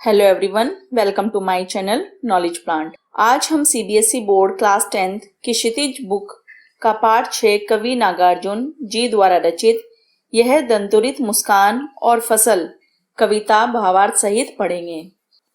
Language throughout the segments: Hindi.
Hello everyone, welcome to my channel knowledge plant. आज हम सीबीएसई बोर्ड क्लास 10th की क्षितिज बुक का पाठ 6 कवि नागार्जुन जी द्वारा रचित यह दंतुरित मुस्कान और फसल कविता भावार्थ सहित पढ़ेंगे।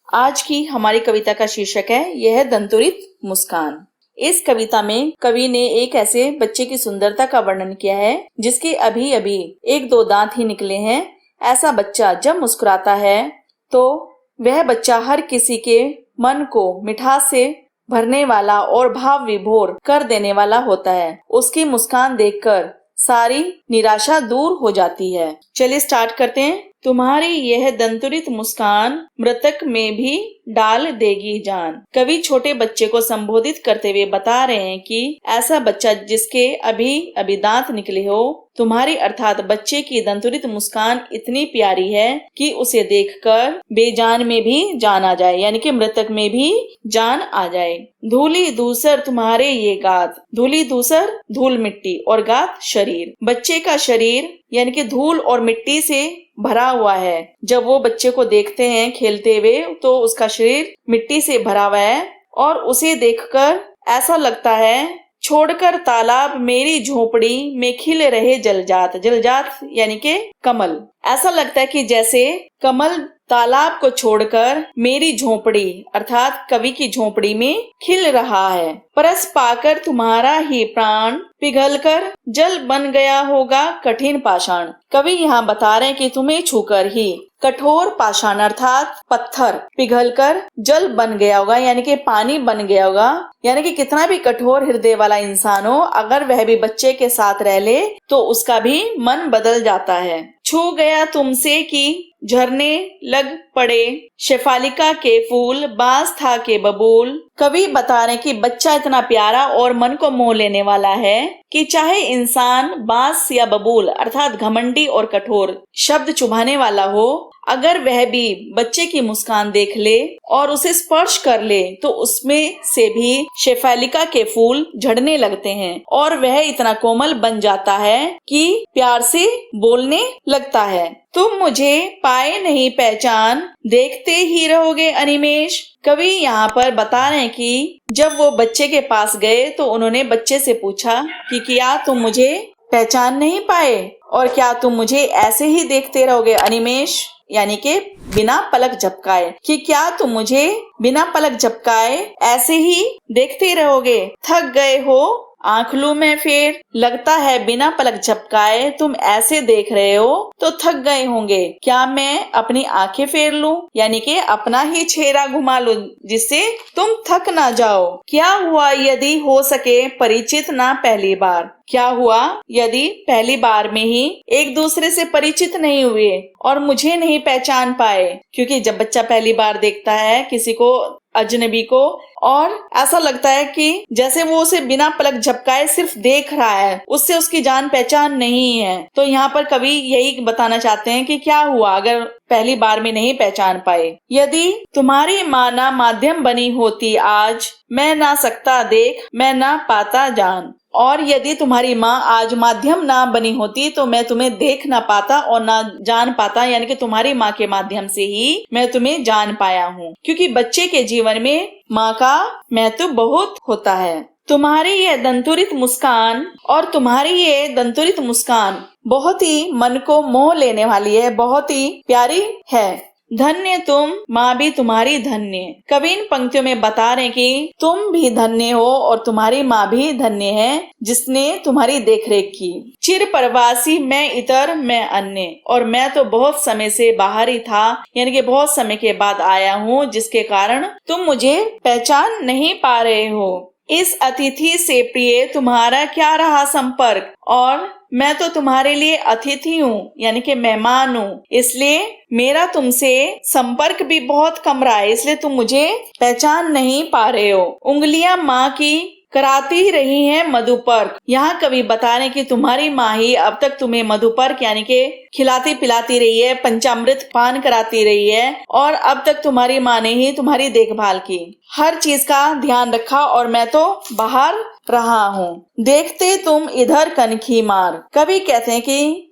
आज की हमारी कविता का शीर्षक है यह दंतुरित मुस्कान। इस कविता में कवि ने एक ऐसे बच्चे की सुंदरता का वर्णन किया है जिसके अभी अभी 1-2 दांत ही निकले हैं। ऐसा बच्चा जब मुस्कुराता है तो वह बच्चा हर किसी के मन को मिठास से भरने वाला और भाव विभोर कर देने वाला होता है। उसकी मुस्कान देखकर सारी निराशा दूर हो जाती है। चलिए स्टार्ट करते हैं। तुम्हारी यह दंतुरित मुस्कान मृतक में भी डाल देगी जान। कवि छोटे बच्चे को संबोधित करते हुए बता रहे हैं कि ऐसा बच्चा जिसके अभी अभी दांत निकले हो, तुम्हारी अर्थात बच्चे की दंतुरित मुस्कान इतनी प्यारी है कि उसे देखकर बेजान में भी जान आ जाए, यानी कि मृतक में भी जान आ जाए। धूली धूसर तुम्हारे ये गात, धूली धूसर धूल मिट्टी और गात शरीर। बच्चे का शरीर यानी कि धूल और मिट्टी से भरा हुआ है। जब वो बच्चे को देखते हैं खेलते हुए तो उसका शरीर मिट्टी से भरा हुआ है और उसे देखकर ऐसा लगता है छोड़कर तालाब मेरी झोपड़ी में खिल रहे जलजात। जलजात यानी कि कमल। ऐसा लगता है कि जैसे कमल तालाब को छोड़कर मेरी झोपड़ी अर्थात कवि की झोपड़ी में खिल रहा है। परस पाकर तुम्हारा ही प्राण पिघलकर जल बन गया होगा कठिन पाषाण। कवि यहाँ बता रहे हैं कि तुम्हें छूकर ही कठोर पाषाण अर्थात पत्थर पिघलकर जल बन गया होगा, यानी कि पानी बन गया होगा। यानी कि कितना भी कठोर हृदय वाला इंसान हो, अगर वह भी बच्चे के साथ रह ले तो उसका भी मन बदल जाता है। छू गया तुमसे कि झरने लग पड़े शेफालिका के फूल, बांस था के बबूल। कवि बता रहे कि बच्चा इतना प्यारा और मन को मोह लेने वाला है कि चाहे इंसान बांस या बबूल अर्थात घमंडी और कठोर शब्द चुभाने वाला हो, अगर वह भी बच्चे की मुस्कान देख ले और उसे स्पर्श कर ले तो उसमें से भी शेफालिका के फूल झड़ने लगते हैं और वह इतना कोमल बन जाता है कि प्यार से बोलने लगता है। तुम मुझे पाए नहीं पहचान, देखते ही रहोगे अनिमेष। कवि यहाँ पर बता रहे हैं कि जब वो बच्चे के पास गए तो उन्होंने बच्चे से पूछा कि क्या तुम मुझे पहचान नहीं पाए और क्या तुम मुझे ऐसे ही देखते रहोगे अनिमेष, यानी कि बिना पलक झपकाए, कि क्या तुम मुझे बिना पलक झपकाए ऐसे ही देखते रहोगे। थक गए हो आंख लूं मैं फेर, लगता है बिना पलक झपकाए तुम ऐसे देख रहे हो तो थक गए होंगे। क्या मैं अपनी आंखें फेर लूं, यानी कि अपना ही चेहरा घुमा लूं जिससे तुम थक ना जाओ। क्या हुआ यदि हो सके परिचित ना पहली बार। क्या हुआ यदि पहली बार में ही एक दूसरे से परिचित नहीं हुए और मुझे नहीं पहचान पाए, क्योंकि जब बच्चा पहली बार देखता है किसी को, अजनबी को, और ऐसा लगता है कि जैसे वो उसे बिना पलक झपकाए सिर्फ देख रहा है, उससे उसकी जान पहचान नहीं है। तो यहाँ पर कवि यही बताना चाहते हैं कि क्या हुआ अगर पहली बार में नहीं पहचान पाए। यदि तुम्हारी माँ ना माध्यम बनी होती आज, मैं ना सकता देख मैं ना पाता जान। और यदि तुम्हारी माँ आज माध्यम ना बनी होती तो मैं तुम्हें देख ना पाता और ना जान पाता, यानी कि तुम्हारी माँ के माध्यम से ही मैं तुम्हें जान पाया हूँ। क्योंकि बच्चे के जीवन में माँ का महत्व बहुत होता है। तुम्हारी ये दंतुरित मुस्कान और तुम्हारी ये दंतुरित मुस्कान बहुत ही मन को मोह लेने वाली है, बहुत ही प्यारी है। धन्य तुम माँ भी तुम्हारी धन्य। कवि इन पंक्तियों में बता रहे कि तुम भी धन्य हो और तुम्हारी माँ भी धन्य है जिसने तुम्हारी देखरेख की। चिर प्रवासी मैं इतर मैं अन्य, और मैं तो बहुत समय से बाहर ही था, यानी कि बहुत समय के बाद आया हूँ जिसके कारण तुम मुझे पहचान नहीं पा रहे हो। इस अतिथि से प्रिय तुम्हारा क्या रहा संपर्क, और मैं तो तुम्हारे लिए अतिथि हूँ यानी कि मेहमान हूँ, इसलिए मेरा तुमसे संपर्क भी बहुत कम रहा है, इसलिए तुम मुझे पहचान नहीं पा रहे हो। उंगलियां माँ की कराती रही हैं मधुपर्क। यहाँ कवि बता रहे कि तुम्हारी माँ ही अब तक तुम्हें मधुपर्क यानी कि खिलाती पिलाती रही है, पंचामृत पान कराती रही है, और अब तक तुम्हारी माँ ने ही तुम्हारी देखभाल की, हर चीज का ध्यान रखा, और मैं तो बाहर रहा हूँ। देखते तुम इधर कनखी मार। कवि कहते हैं कि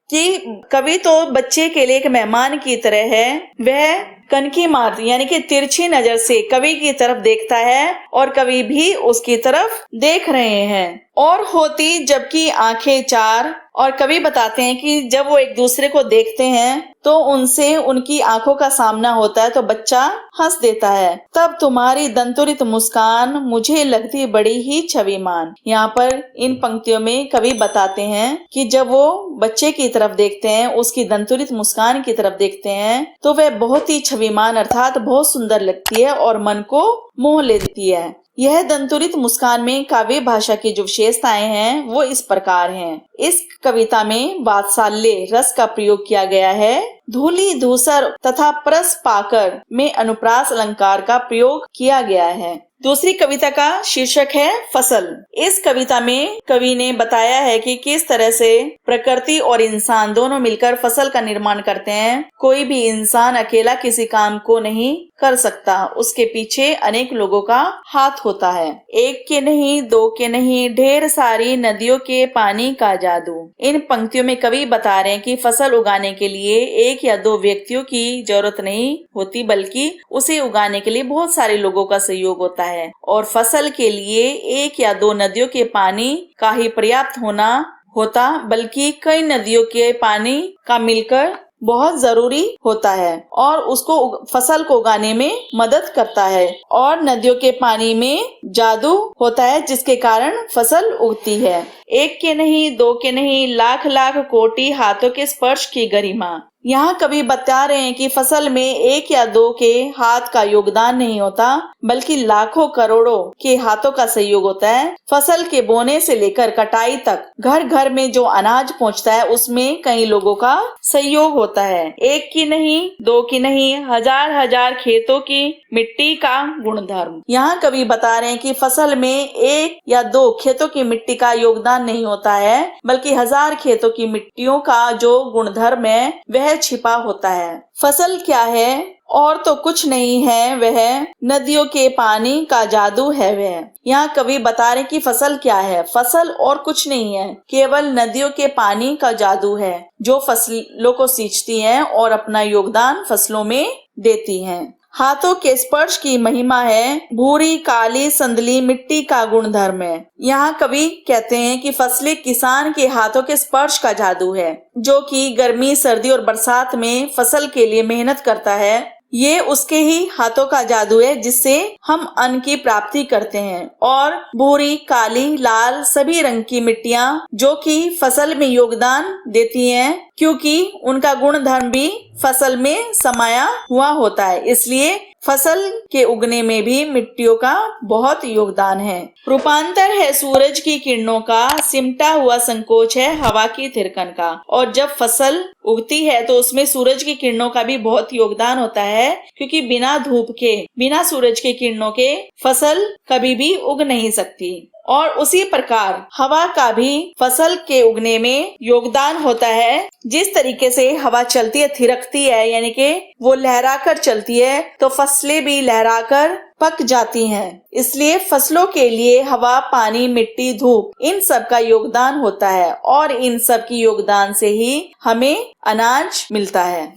कवि तो बच्चे के लिए एक मेहमान की तरह है। वह कनकी मारती यानी कि तिरछी नजर से कवि की तरफ देखता है और कवि भी उसकी तरफ देख रहे हैं। और होती जबकि आंखें चार, और कवि बताते हैं कि जब वो एक दूसरे को देखते हैं तो उनसे उनकी आंखों का सामना होता है तो बच्चा हंस देता है। तब तुम्हारी दंतुरित मुस्कान मुझे लगती बड़ी ही छविमान। यहाँ पर इन पंक्तियों में कवि बताते हैं कि जब वो बच्चे की तरफ देखते हैं, उसकी दंतुरित मुस्कान की तरफ देखते हैं तो वह बहुत ही छविमान अर्थात बहुत सुंदर लगती है और मन को मोह लेती है। यह दंतुरित मुस्कान में काव्य भाषा की जो विशेषताएं हैं वो इस प्रकार हैं। इस कविता में वात्सल्य रस का प्रयोग किया गया है। धूली धूसर तथा परस पाकर में अनुप्रास अलंकार का प्रयोग किया गया है। दूसरी कविता का शीर्षक है फसल। इस कविता में कवि ने बताया है कि किस तरह से प्रकृति और इंसान दोनों मिलकर फसल का निर्माण करते हैं। कोई भी इंसान अकेला किसी काम को नहीं कर सकता, उसके पीछे अनेक लोगों का हाथ होता है। एक के नहीं, दो के नहीं, ढेर सारी नदियों के पानी का जादू। इन पंक्तियों में कवि बता रहे हैं कि फसल उगाने के लिए एक या दो व्यक्तियों की जरूरत नहीं होती, बल्कि उसे उगाने के लिए बहुत सारे लोगों का सहयोग होता है। और फसल के लिए एक या दो नदियों के पानी का ही पर्याप्त होना होता, बल्कि कई नदियों के पानी का मिलकर बहुत जरूरी होता है और उसको फसल को उगाने में मदद करता है। और नदियों के पानी में जादू होता है जिसके कारण फसल उगती है। एक के नहीं, दो के नहीं, लाख लाख कोटि हाथों के स्पर्श की गरिमा। यहाँ कवि बता रहे हैं कि फसल में एक या दो के हाथ का योगदान नहीं होता, बल्कि लाखों करोड़ों के हाथों का सहयोग होता है। फसल के बोने से लेकर कटाई तक घर घर में जो अनाज पहुँचता है उसमें कई लोगों का सहयोग होता है। एक की नहीं, दो की नहीं, हजार हजार खेतों की मिट्टी का गुणधर्म। यहाँ कवि बता रहे हैं कि फसल में एक या दो खेतों की मिट्टी का योगदान नहीं होता है, बल्कि हजार खेतों की मिट्टियों का जो गुणधर्म है वह छिपा होता है। फसल क्या है? और तो कुछ नहीं है, वह नदियों के पानी का जादू है वह। यहाँ कवि बता रहे कि फसल क्या है? फसल और कुछ नहीं है, केवल नदियों के पानी का जादू है जो फसलों को सींचती हैं और अपना योगदान फसलों में देती हैं। हाथों के स्पर्श की महिमा है, भूरी काली संदली मिट्टी का गुणधर्म है। यहाँ कवि कहते हैं कि फसलें किसान के हाथों के स्पर्श का जादू है, जो कि गर्मी, सर्दी और बरसात में फसल के लिए मेहनत करता है। ये उसके ही हाथों का जादू है जिससे हम अन्न की प्राप्ति करते हैं। और भूरी, काली, लाल सभी रंग की मिट्टियाँ जो कि फसल में योगदान देती हैं, क्योंकि उनका गुणधर्म भी फसल में समाया हुआ होता है, इसलिए फसल के उगने में भी मिट्टियों का बहुत योगदान है। रूपांतर है सूरज की किरणों का, सिमटा हुआ संकोच है हवा की थिरकन का। और जब फसल उगती है तो उसमें सूरज की किरणों का भी बहुत योगदान होता है, क्योंकि बिना धूप के, बिना सूरज की किरणों के फसल कभी भी उग नहीं सकती। और उसी प्रकार हवा का भी फसल के उगने में योगदान होता है। जिस तरीके से हवा चलती है, थिरकती है, यानी कि वो लहरा कर चलती है, तो फसलें भी लहरा कर पक जाती हैं। इसलिए फसलों के लिए हवा, पानी, मिट्टी, धूप इन सब का योगदान होता है और इन सब की योगदान से ही हमें अनाज मिलता है।